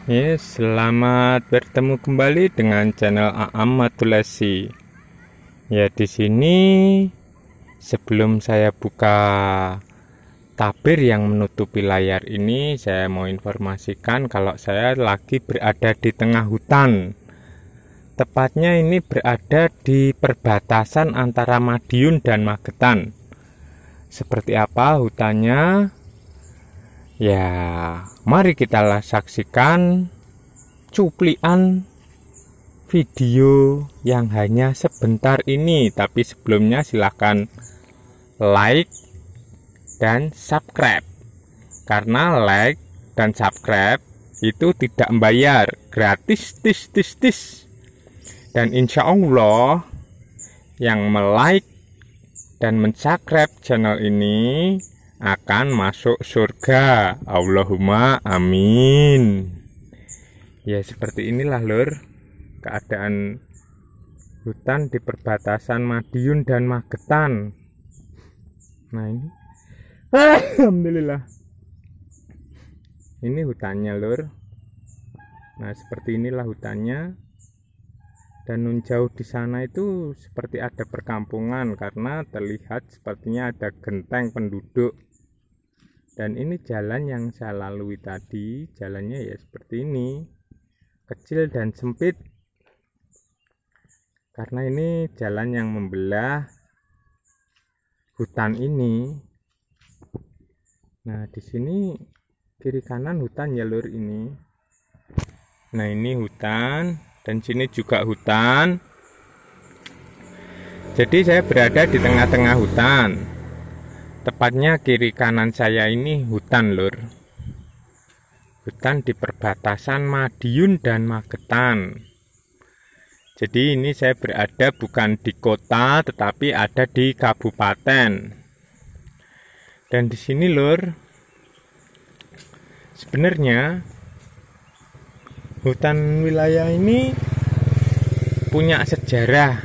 Selamat bertemu kembali dengan channel Aam Matulasi. Ya, di sini sebelum saya buka tabir yang menutupi layar ini, saya mau informasikan kalau saya lagi berada di tengah hutan. Tepatnya ini berada di perbatasan antara Madiun dan Magetan. Seperti apa hutannya? Ya, mari kita saksikan cuplikan video yang hanya sebentar ini. Tapi sebelumnya silahkan like dan subscribe, karena like dan subscribe itu tidak membayar, gratis tis. Dan insya Allah yang like dan subscribe channel ini akan masuk surga. Allahumma amin. Ya, seperti inilah lur keadaan hutan di perbatasan Madiun dan Magetan. Nah, ini alhamdulillah ini hutannya lur. Nah, seperti inilah hutannya. Dan jauh di sana itu seperti ada perkampungan, karena terlihat sepertinya ada genteng penduduk. Dan ini jalan yang saya lalui tadi, jalannya ya seperti ini, kecil dan sempit, karena ini jalan yang membelah hutan ini. Nah, di sini kiri kanan hutan ya lur ini. Nah, ini hutan, dan sini juga hutan. Jadi saya berada di tengah-tengah hutan. Tepatnya kiri kanan saya ini hutan lur. Hutan di perbatasan Madiun dan Magetan. Jadi ini saya berada bukan di kota, tetapi ada di kabupaten. Dan di sini lur, sebenarnya hutan wilayah ini punya sejarah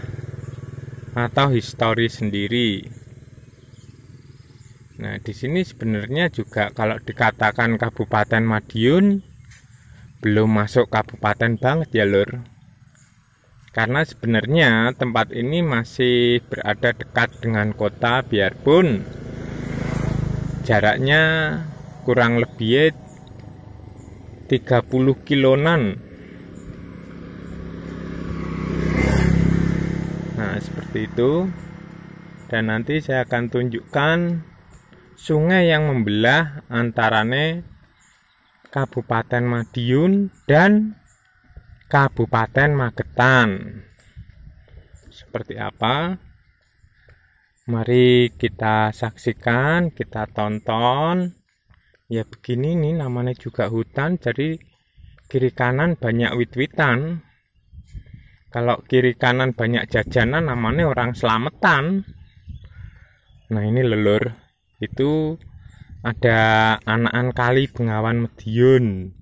atau histori sendiri. Nah, di sini sebenarnya juga kalau dikatakan Kabupaten Madiun, belum masuk kabupaten banget ya lur. Karena sebenarnya tempat ini masih berada dekat dengan kota, biarpun jaraknya kurang lebih 30 kiloan. Nah, seperti itu. Dan nanti saya akan tunjukkan sungai yang membelah antarane Kabupaten Madiun dan Kabupaten Magetan. Seperti apa? Mari kita saksikan, kita tonton. Ya begini nih, namanya juga hutan, jadi kiri kanan banyak wit-witan. Kalau kiri kanan banyak jajanan, namanya orang selamatan. Nah, ini lelur, itu ada anakan kali Bengawan Madiun.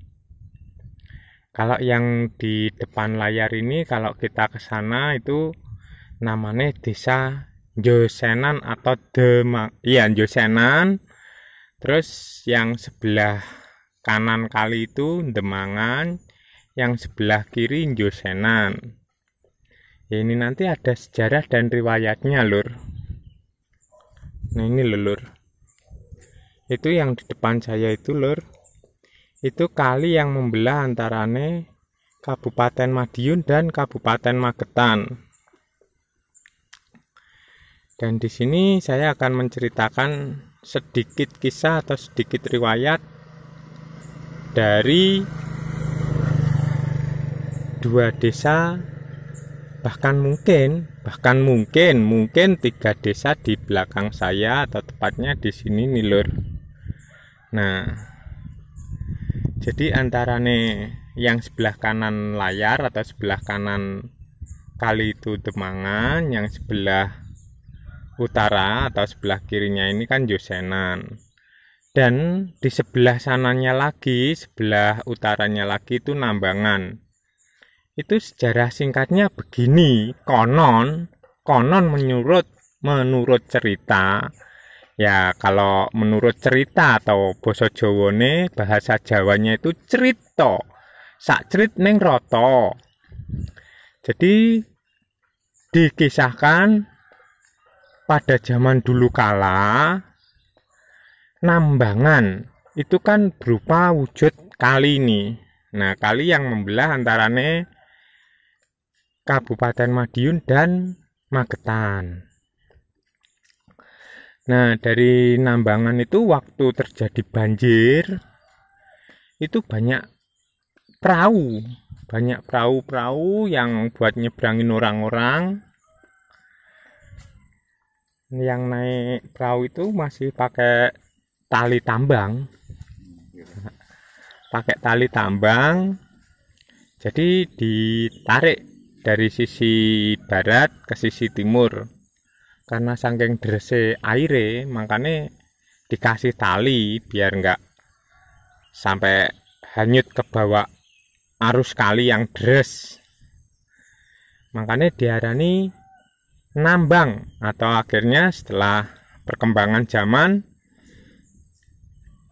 Kalau yang di depan layar ini, kalau kita ke sana itu namanya Desa Josenan atau Josenan. Terus yang sebelah kanan kali itu Demangan, yang sebelah kiri Josenan. Ya, ini nanti ada sejarah dan riwayatnya lur. Nah, ini lur, itu yang di depan saya itu lur, itu kali yang membelah antarane Kabupaten Madiun dan Kabupaten Magetan. Dan di sini saya akan menceritakan sedikit kisah atau sedikit riwayat dari dua desa, bahkan mungkin 3 desa di belakang saya, atau tepatnya di sini nih lur. Nah, jadi antarane yang sebelah kanan layar atau sebelah kanan kali itu Demangan, yang sebelah utara atau sebelah kirinya ini kan Josenan. Dan di sebelah sananya lagi, sebelah utaranya lagi itu Nambangan. Itu sejarah singkatnya begini, konon menurut cerita. Ya, kalau menurut cerita atau basa Jawane, bahasa Jawanya itu cerita. sakcrit ning rata. Jadi dikisahkan pada zaman dulu kala Nambangan itu kan berupa wujud kali nih. Nah, kali yang membelah antarane Kabupaten Madiun dan Magetan. Nah, dari Nambangan itu waktu terjadi banjir itu banyak perahu yang buat nyebrangin orang-orang. Yang naik perahu itu masih pakai tali tambang. Jadi ditarik dari sisi barat ke sisi timur. Karena saking derese aire, makanya dikasih tali biar enggak sampai hanyut ke bawah arus kali yang deres. Makanya diarani nambang, atau akhirnya setelah perkembangan zaman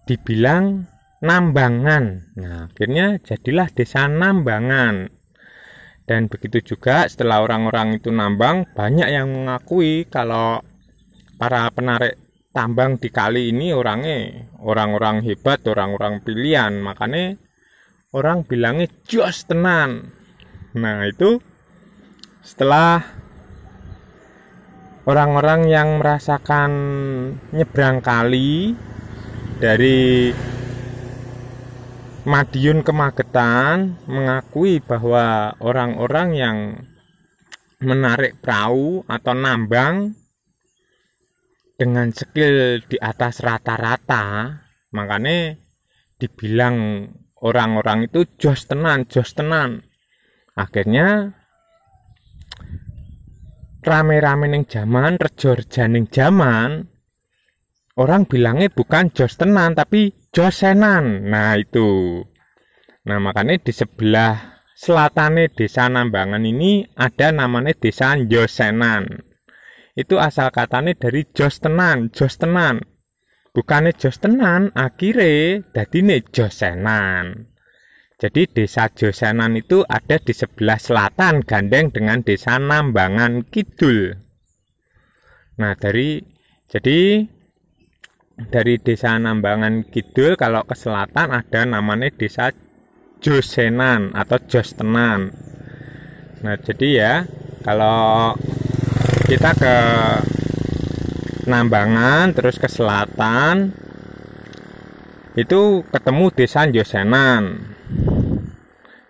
dibilang Nambangan. Nah, akhirnya jadilah desa Nambangan. Dan begitu juga setelah orang-orang itu nambang, banyak yang mengakui kalau para penarik tambang di kali ini orang-orang hebat, orang-orang pilihan. Makanya orang bilangnya jos tenan. Nah, itu setelah orang-orang yang merasakan nyebrang kali dari Madiun ke Magetan mengakui bahwa orang-orang yang menarik perahu atau nambang dengan skill di atas rata-rata, makanya dibilang orang-orang itu jos tenan. Akhirnya rame-rame ning jaman, rejo-rejan ning jaman, orang bilangnya bukan jos tenan tapi josenan. Nah, itu. Nah, makanya di sebelah selatane desa Nambangan ini ada namanya desa Josenan. Itu asal katanya dari jos tenan. Bukannya jos tenan, akhirnya dadine josenan. Jadi desa Josenan itu ada di sebelah selatan gandeng dengan desa Nambangan Kidul. Nah, dari desa Nambangan Kidul kalau ke selatan ada namanya desa Josenan atau Jostenan. Nah, jadi ya kalau kita ke Nambangan terus ke selatan itu ketemu desa Josenan.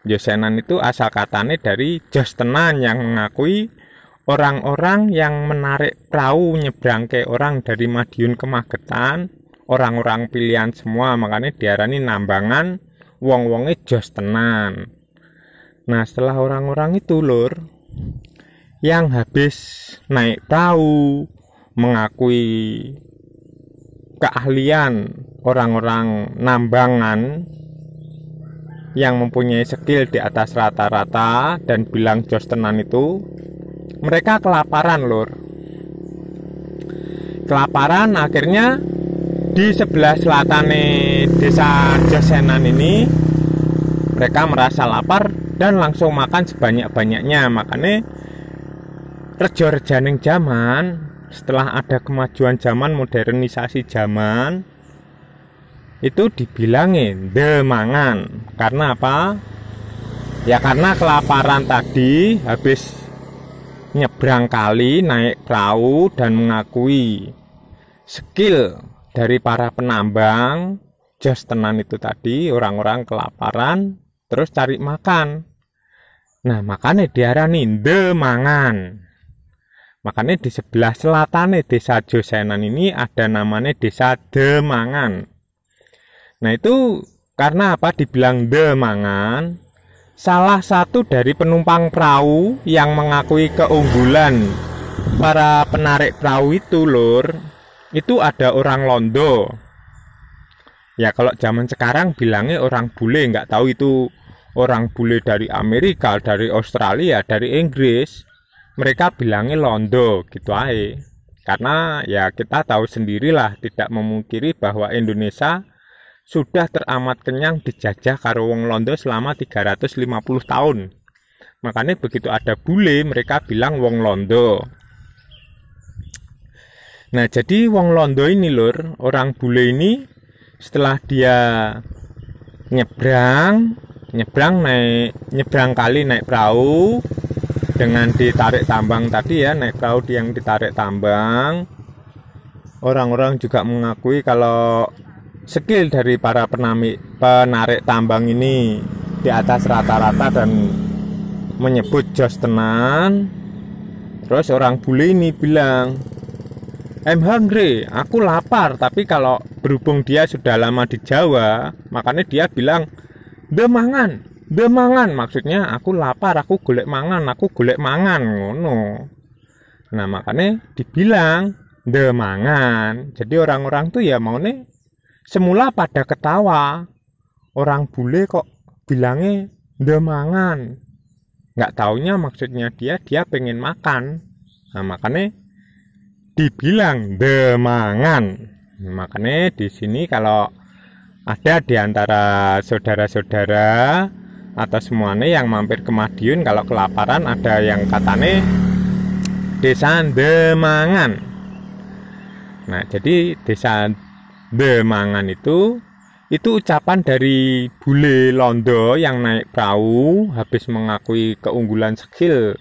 Josenan itu asal katanya dari Jostenan yang mengakui orang-orang yang menarik perahu nyebrang ke orang dari Madiun ke Magetan, orang-orang pilihan semua, makanya diarani Nambangan, wong-wonge jos tenan. Nah, setelah orang-orang itu lur yang habis naik perahu mengakui keahlian orang-orang Nambangan yang mempunyai skill di atas rata-rata dan bilang jos tenan itu, mereka kelaparan lur. Akhirnya di sebelah selatan desa Josenan ini mereka merasa lapar dan langsung makan sebanyak-banyaknya. Makanya rejo-rejaning zaman setelah ada kemajuan zaman, modernisasi zaman, itu dibilangin demangan. Karena apa? Ya karena kelaparan tadi, habis nyebrang kali, naik perahu, dan mengakui skill dari para penambang jos tenan itu tadi. Orang-orang kelaparan terus cari makan. Nah, makanya diarani demangan. Makanya di sebelah selatan desa Josenan ini ada namanya desa Demangan. Nah, itu karena apa dibilang demangan? Salah satu dari penumpang perahu yang mengakui keunggulan para penarik perahu itu lur, itu ada orang Londo. Ya kalau zaman sekarang bilangnya orang bule, nggak tahu itu orang bule dari Amerika, dari Australia, dari Inggris. Mereka bilangnya Londo gitu aja. Karena ya kita tahu sendirilah, tidak memungkiri bahwa Indonesia sudah teramat kenyang dijajah karo wong Londo selama 350 tahun. Makanya begitu ada bule mereka bilang wong Londo. Nah, jadi wong Londo ini lur, orang bule ini setelah dia nyebrang kali naik perahu dengan ditarik tambang tadi ya, naik perahu yang ditarik tambang. Orang-orang juga mengakui kalau skill dari para penarik tambang ini di atas rata-rata dan menyebut jos tenan. Terus orang bule ini bilang, I'm hungry, aku lapar. Tapi kalau berhubung dia sudah lama di Jawa, makanya dia bilang demangan. Maksudnya aku lapar, aku golek mangan, ngono. Nah, makanya dibilang demangan. Jadi orang-orang tuh ya mau nih semula pada ketawa. Orang bule kok bilangnya demangan. Nggak taunya maksudnya dia pengen makan. Nah, makanya dibilang demangan. Makanya di sini kalau ada di antara saudara-saudara atau semuanya yang mampir ke Madiun kalau kelaparan, ada yang katanya desa Demangan. Nah, jadi desa Demangan itu ucapan dari bule Londo yang naik perahu habis mengakui keunggulan skill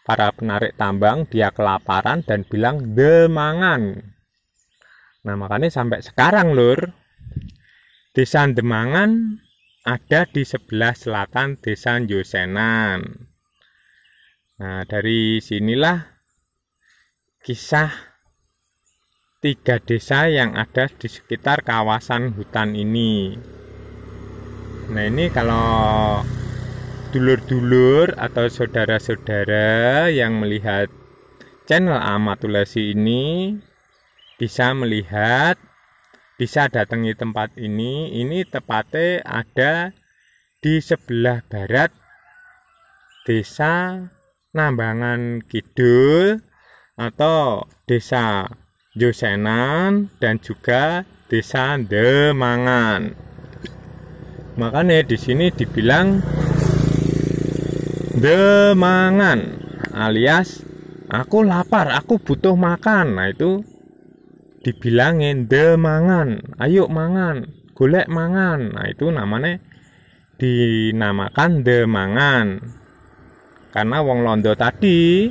para penarik tambang, dia kelaparan dan bilang demangan. Nah, makanya sampai sekarang lur, desa Demangan ada di sebelah selatan desa Josenan. Nah, dari sinilah kisah 3 desa yang ada di sekitar kawasan hutan ini. Nah, ini kalau dulur-dulur atau saudara-saudara yang melihat channel Amatulasi ini bisa melihat, bisa datangi tempat ini. Ini tepatnya ada di sebelah barat desa Nambangan Kidul atau desa Josenan dan juga desa Demangan. Makanya di sini dibilang demangan alias aku lapar, aku butuh makan. Nah, itu dibilangin demangan, ayo mangan, golek mangan. Nah, itu namanya dinamakan demangan. Karena wong Londo tadi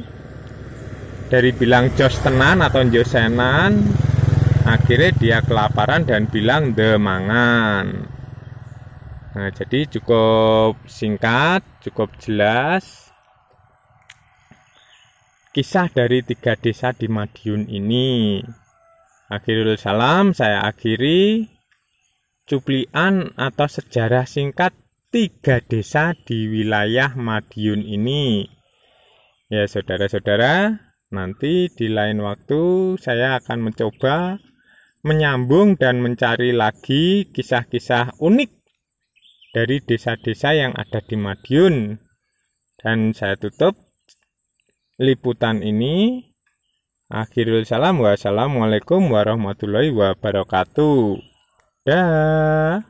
dari bilang jos tenan atau josenan, akhirnya dia kelaparan dan bilang demangan. Nah, jadi cukup singkat, cukup jelas kisah dari 3 desa di Madiun ini. Akhirul salam, saya akhiri cuplian atau sejarah singkat 3 desa di wilayah Madiun ini. Ya saudara-saudara, nanti di lain waktu saya akan mencoba menyambung dan mencari lagi kisah-kisah unik dari desa-desa yang ada di Madiun. Dan saya tutup liputan ini. Akhirul salam, wassalamualaikum warahmatullahi wabarakatuh. Dah.